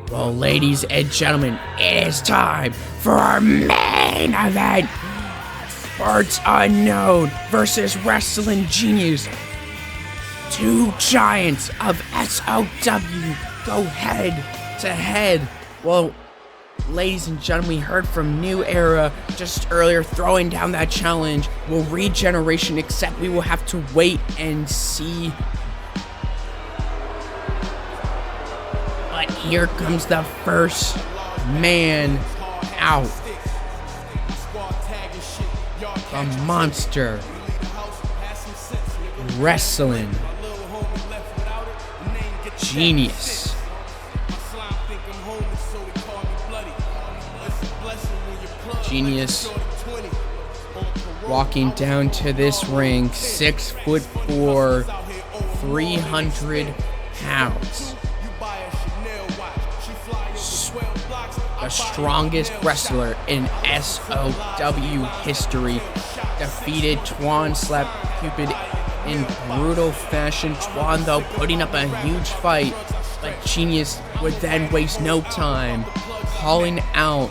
do. Well, ladies and gentlemen, it is time for our main event. Parts Unknown versus Wrestling Genius. Two giants of SOW go head to head. Well, ladies and gentlemen, we heard from New Era just earlier throwing down that challenge. Will Regeneration accept? We will have to wait and see. But here comes the first man out. A monster. Wrestling Genius. Genius walking down to this ring, 6'4", 300 pounds. The strongest wrestler in SOW history. Defeated Twan Slap Cupid in brutal fashion. Twan, though, putting up a huge fight, but Genius would then waste no time, calling out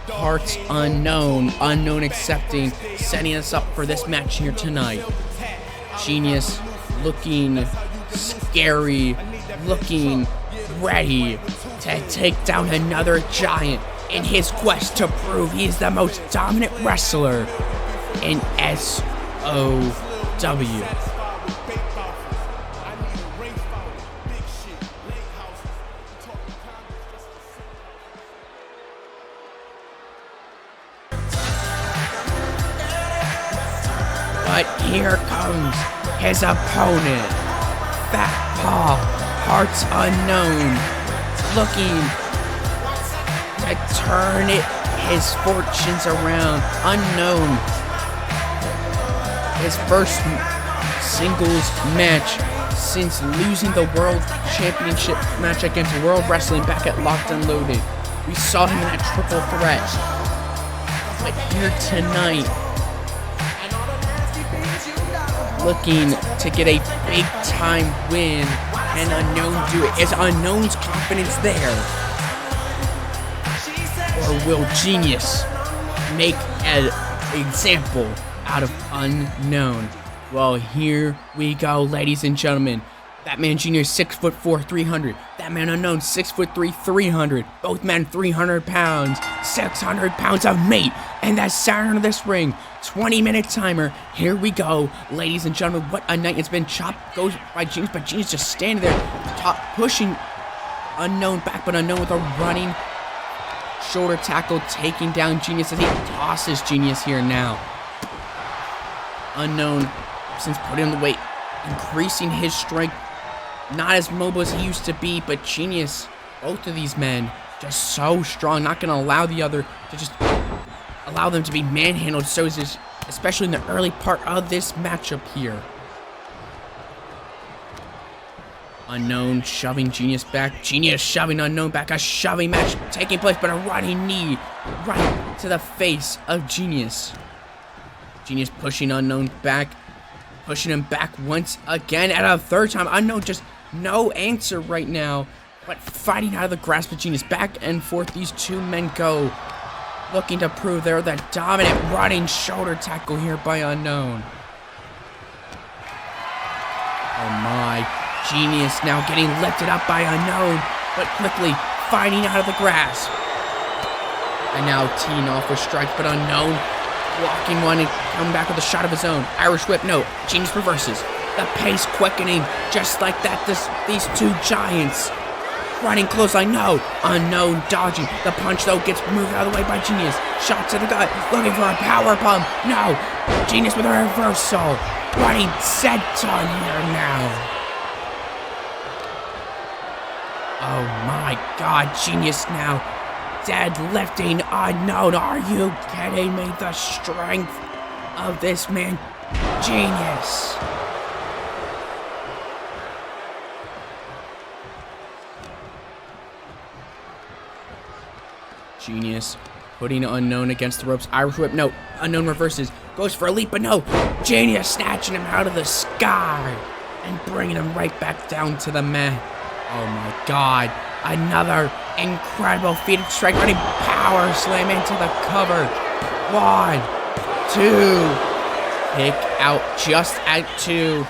Parts Unknown, Unknown accepting, setting us up for this match here tonight. Genius looking scary, looking ready to take down another giant in his quest to prove he is the most dominant wrestler in SOW. But here comes his opponent, Fat Paul, Parts Unknown, looking to turn his fortunes around. Unknown, his first singles match since losing the World Championship match against World Wrestling back at Locked and Loaded. We saw him in that triple threat. But here tonight, looking to get a big time win, and Unknown do it. Is Unknown's confidence there? Or will Genius make an example out of Unknown? Well, here we go, ladies and gentlemen. That man Junior 6'4", 300. That man Unknown 6'3", 300. Both men 300 pounds, 600 pounds of meat. And that's center of this ring. 20-minute timer. Here we go, ladies and gentlemen. What a night it's been. Chop goes by Genius, but Genius just standing there, top pushing Unknown back, but Unknown with a running shoulder tackle, taking down Genius as he tosses Genius here now. Unknown, since putting on the weight, increasing his strength. Not as mobile as he used to be, but Genius, both of these men, just so strong. Not going to allow the other to just allow them to be manhandled, so is this, especially in the early part of this matchup here. Unknown shoving Genius back. Genius shoving Unknown back. A shoving match taking place, but a running knee right to the face of Genius. Genius pushing Unknown back. Pushing him back once again. At a third time, Unknown just no answer right now. But fighting out of the grasp of Genius. Back and forth these two men go. Looking to prove they're the dominant running shoulder tackle here by Unknown. Oh my. Genius now getting lifted up by Unknown, but quickly fighting out of the grasp. And now teeing off with strikes, but Unknown blocking one and coming back with a shot of his own. Irish whip, no. Genius reverses. The pace quickening, just like that. These two giants running close. I know. Unknown dodging. The punch, though, gets moved out of the way by Genius. Shot to the gut. Looking for a power bomb. No. Genius with a reversal. Running senton here now. Oh my God, Genius now deadlifting Unknown. Are you kidding me? The strength of this man, Genius. Genius putting Unknown against the ropes. Irish whip, no. Unknown reverses. Goes for a leap, but no. Genius snatching him out of the sky and bringing him right back down to the mat. Oh my God. Another incredible feat of strength. Running power slam into the cover. 1, 2. Kick out just at 2.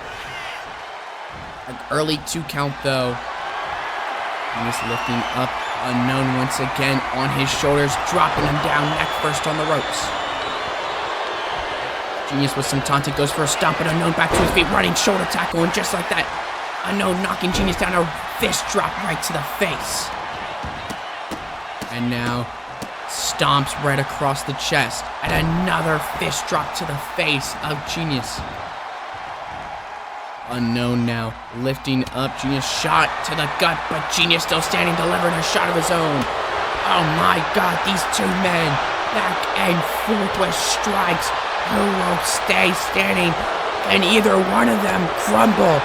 An early 2 count though. Genius lifting up Unknown once again on his shoulders. Dropping him down neck first on the ropes. Genius with some taunting goes for a stomp, but Unknown back to his feet. Running shoulder tackle, and just like that, Unknown knocking Genius down, a fist drop right to the face. And now stomps right across the chest, and another fist drop to the face of Genius. Unknown now lifting up Genius, shot to the gut, but Genius still standing, delivering a shot of his own. Oh my God, these two men back and forth with strikes. Who will stay standing? Can either one of them crumble?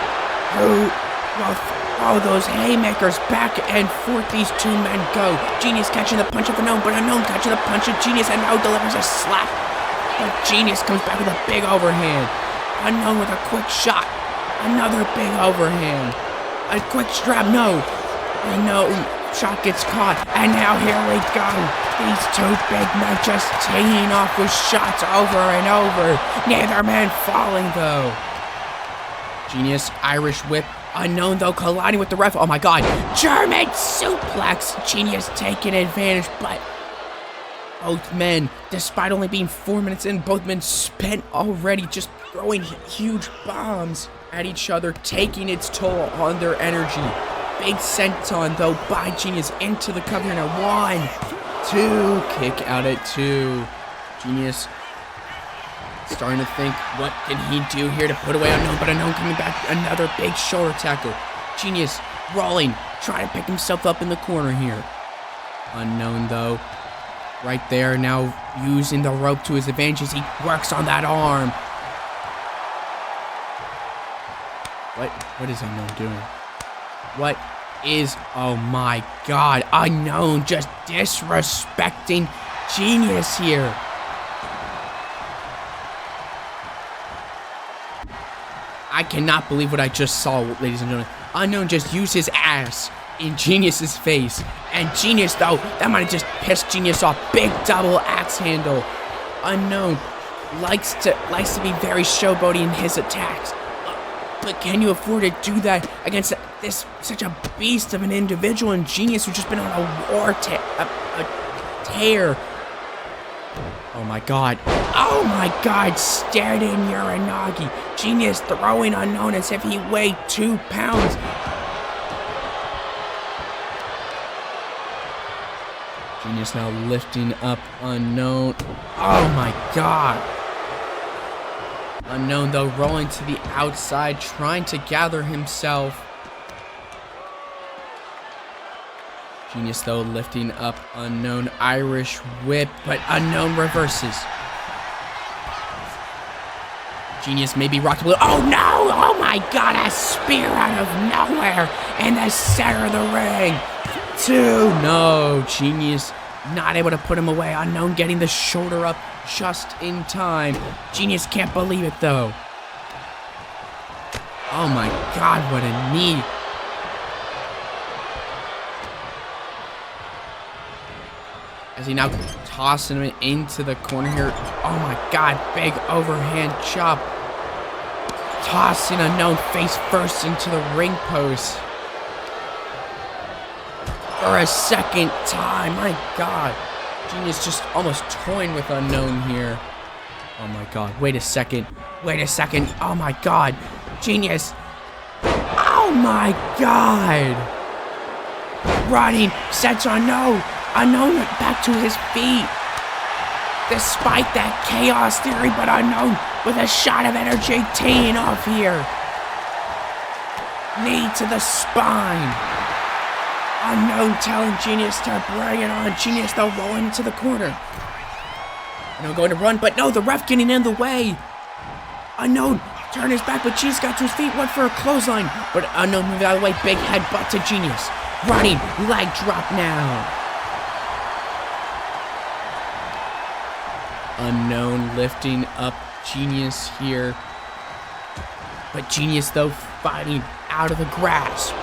Who will throw those haymakers back and forth? These two men go. Genius catching the punch of Unknown, but Unknown catching the punch of Genius, and now delivers a slap. But Genius comes back with a big overhand. Unknown with a quick shot. Another big overhand. A quick strap, no. Unknown shot gets caught, and now here we go. These two big men just teeing off with shots over and over. Neither man falling, though. Genius, Irish whip. Unknown, though, colliding with the ref. Oh, my God. German suplex. Genius taking advantage, but both men, despite only being 4 minutes in, both men spent already just throwing huge bombs at each other, taking its toll on their energy. Big senton, though, by Genius into the cover in a 1, 2, kick out at 2. Genius starting to think, what can he do here to put away Unknown? But Unknown coming back, another big shoulder tackle. Genius rolling, trying to pick himself up in the corner here. Unknown, though, right there, now using the rope to his advantage as he works on that arm. What is Unknown doing? What is, oh my God, Unknown just disrespecting Genius here. I cannot believe what I just saw, ladies and gentlemen. Unknown just used his ass in Genius's face. And Genius, though, that might have just pissed Genius off. Big double axe handle. Unknown likes to be very showboaty in his attacks. But can you afford to do that against such a beast of an individual and Genius who's just been on a war tear? Oh my God. Oh my God. Stared in Uranagi. Genius throwing Unknown as if he weighed 2 pounds. Genius now lifting up Unknown. Oh my God. Unknown, though, rolling to the outside, trying to gather himself. Genius, though, lifting up Unknown, Irish whip, but Unknown reverses. Genius maybe rocked a little. Oh no! Oh my God! A spear out of nowhere in the center of the ring. 2. No, Genius not able to put him away. Unknown getting the shoulder up just in time. Genius can't believe it, though. Oh my God, what a knee. As he now tossing him into the corner here. Oh my God, big overhand chop. Tossing Unknown face first into the ring post. For a second time, my God. Genius just almost toying with Unknown here. Oh my God, wait a second. Oh my God. Genius. Oh my God. Running, sets Unknown back to his feet. Despite that chaos theory, but Unknown with a shot of energy teeing off here. Knee to the spine. Unknown telling Genius to bring it on. Genius, though, rolling into the corner. Unknown going to run, but no, the ref getting in the way. Unknown turn his back, but Genius got to his feet, went for a clothesline. But Unknown moved out of the way, big headbutt to Genius. Running, leg drop now. Unknown lifting up Genius here. But Genius, though, fighting out of the grasp.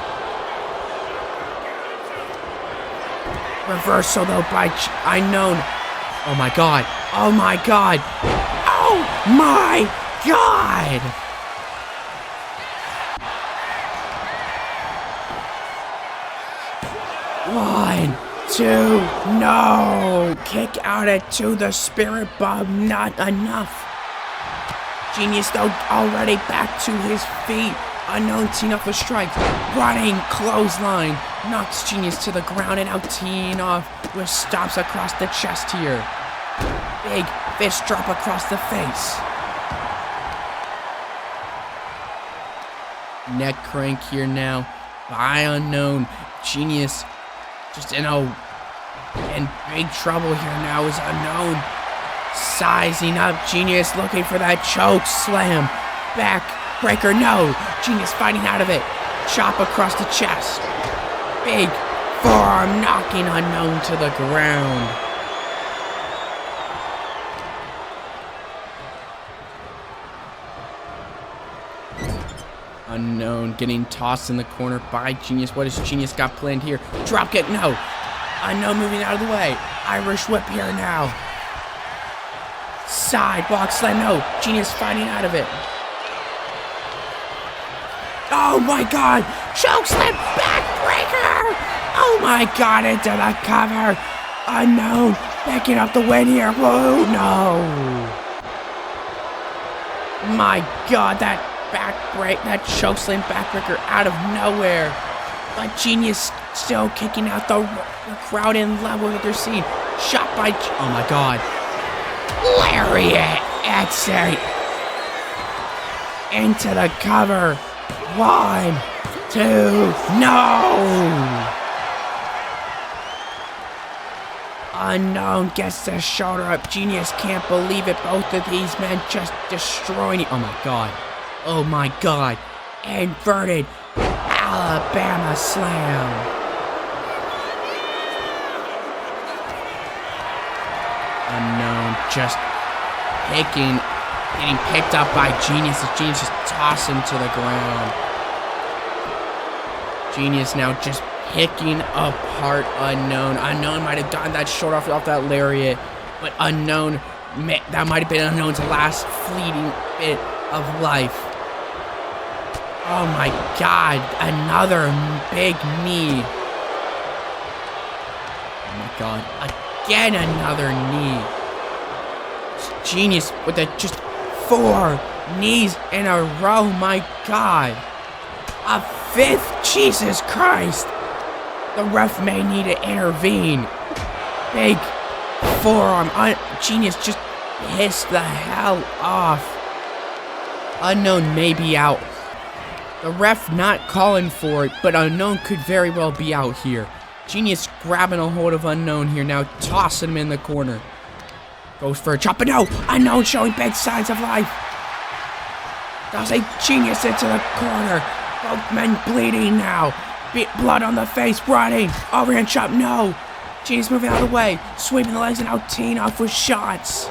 Reversal, though, by Unknown. Oh my God. Oh my God. Oh my God. One, 2, no. Kick out at 2, the spirit bomb, not enough. Genius, though, already back to his feet. Unknown teeing off with strikes. Running clothesline. Knocks Genius to the ground and out teeing off with stops across the chest here. Big fist drop across the face. Neck crank here now by Unknown. Genius just in big trouble here now is Unknown. Sizing up, Genius looking for that choke slam. Backbreaker, no. Genius fighting out of it. Chop across the chest. Big forearm knocking Unknown to the ground. Unknown getting tossed in the corner by Genius. What has Genius got planned here? Dropkick, no. Unknown moving out of the way. Irish whip here now. Sidewalk slam, no. Genius fighting out of it. Oh my god! Choke slam, backbreaker! Oh my god, into the cover! Unknown picking up the win here. Whoa, no! My god, that choke slam backbreaker out of nowhere. But Genius still kicking out the crowd in love with what they're seeing. Shot by, oh my god. Lariat, that's it. Into the cover. 1, 2, no! Unknown gets the shoulder up. Genius can't believe it. Both of these men just destroying it. Oh my god. Oh my god. Inverted Alabama slam. Unknown just getting picked up by Genius as Genius just tossed him to the ground. Genius now just picking apart Unknown. Unknown might have gotten that short off that lariat, but Unknown, that might have been Unknown's last fleeting bit of life. Oh my god, another big knee. Oh my god, again another knee. Genius with just 4 knees in a row, my god. A 5th, Jesus Christ. The ref may need to intervene. Big forearm. Genius just pissed the hell off. Unknown may be out. The ref not calling for it, but Unknown could very well be out here. Genius grabbing a hold of Unknown here now, tossing him in the corner. Goes for a chop, but no! Unknown showing big signs of life. Does a Genius into the corner. Both men bleeding now. Blood on the face, running. Overhand chop, no. Genius moving out of the way. Sweeping the legs and out teeing off with shots.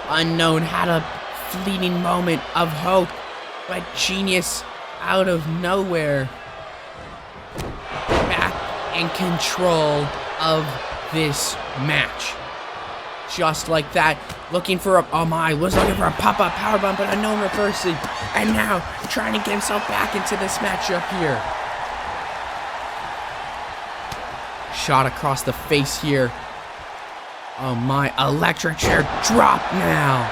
Unknown had a fleeting moment of hope, but Genius out of nowhere back in control of this match. Just like that, looking for a, oh my, was looking for a pop-up powerbomb, but Unknown reversing. And now trying to get himself back into this matchup here. Shot across the face here. Oh my, electric chair drop now.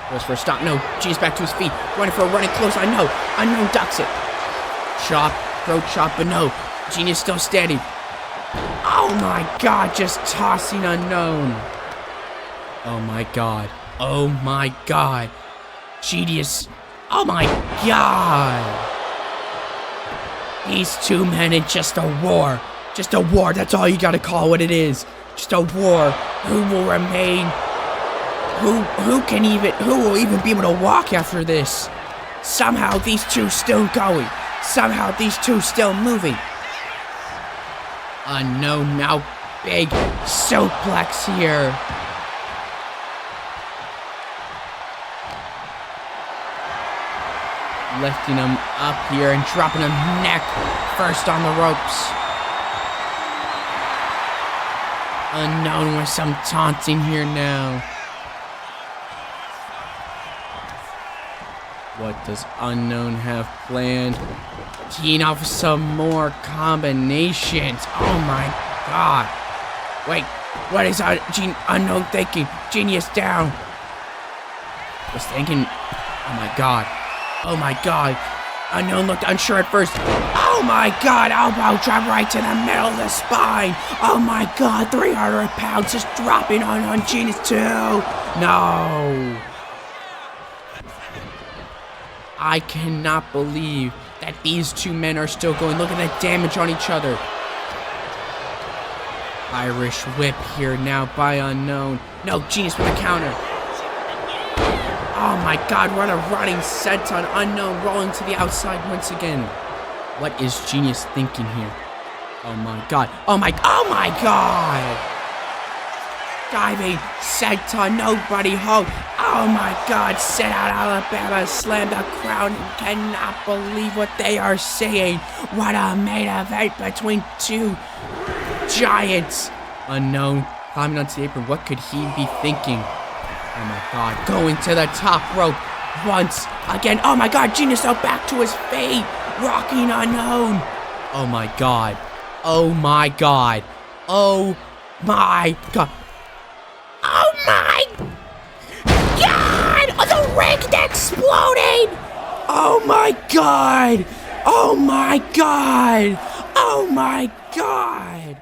Goes for a stop, no, G's back to his feet. Running for a running close, Unknown ducks it. Chop, throat chop, but no, Genius still standing. Oh my god, just tossing Unknown. Oh my god. Oh my god. Genius. Oh my god. These two men in just a war. Just a war, that's all you gotta call what it is. Just a war. Who will remain? Who will even be able to walk after this? Somehow these two still going. Somehow these two still moving. Unknown now, big suplex here. Lifting him up here and dropping him neck first on the ropes. Unknown with some taunting here now. What does Unknown have planned? Teeing off some more combinations. Oh my god. Wait, what is Unknown thinking? Genius down. Was thinking, oh my god. Oh my god. Unknown looked unsure at first. Oh my god, elbow drop right to the middle of the spine. Oh my god, 300 pounds just dropping on Genius too. No. I cannot believe that these two men are still going. Look at that damage on each other. Irish whip here now by Unknown. No, Genius with a counter. Oh my god, we're on a running senton. Unknown rolling to the outside once again. What is Genius thinking here? Oh my god. Oh my god. Diving senton, nobody home. Oh my god, sit out Alabama, slam the crowd. Cannot believe what they are saying. What a main event between two giants. Unknown climbing onto the apron. What could he be thinking? Oh my god, going to the top rope once again. Oh my god, Genius out back to his feet. Rocking Unknown. Oh my god. Oh my god. Oh my god. Oh my god! Oh, the ring's exploding! Oh my god! Oh my god! Oh my god!